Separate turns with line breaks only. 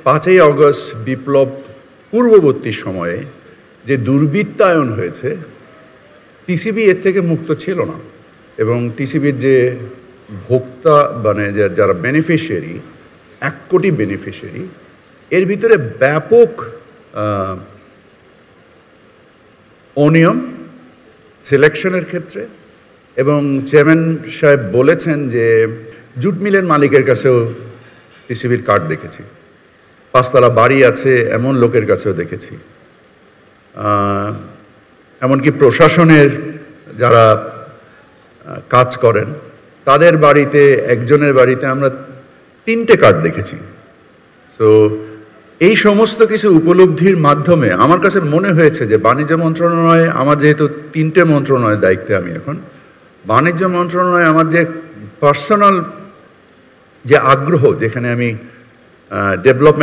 5ই August বিপ্লব পূর্ববর্তী সময়ে যে দুর্বৃত্তায়ন হয়েছে, টিসিবি এর থেকে মুক্ত ছিল না। এবং টিসিবির যে ভোক্তা মানে যারা বেনিফিশিয়ারি, 1 কোটি বেনিফিশিয়ারি, এর ভিতরে ব্যাপক অনিয়ম সিলেকশনের ক্ষেত্রে। এবং চেয়ারম্যান সাহেব বলেছেন যে জুট মিলের মালিকের কাছেও টিসিবির কার্ড দেখেছি, 5 তলা বাড়ি আছে এমন লোকের কাছেও দেখেছি, এমনকি প্রশাসনের যারা কাজ করেন তাদের বাড়িতে, একজনের বাড়িতে আমরা 3টে কার্ড দেখেছি। সো এই সমস্ত কিছু উপলব্ধির মাধ্যমে আমার কাছে মনে হয়েছে যে বাণিজ্য মন্ত্রণালয়ে, আমার যেহেতু 3টে মন্ত্রণালয়ের দায়িত্বে আমি এখন, বাণিজ্য মন্ত্রণালয়ে আমার যে পার্সোনাল যে আগ্রহ, যেখানে আমি ডেভেলপমেন্ট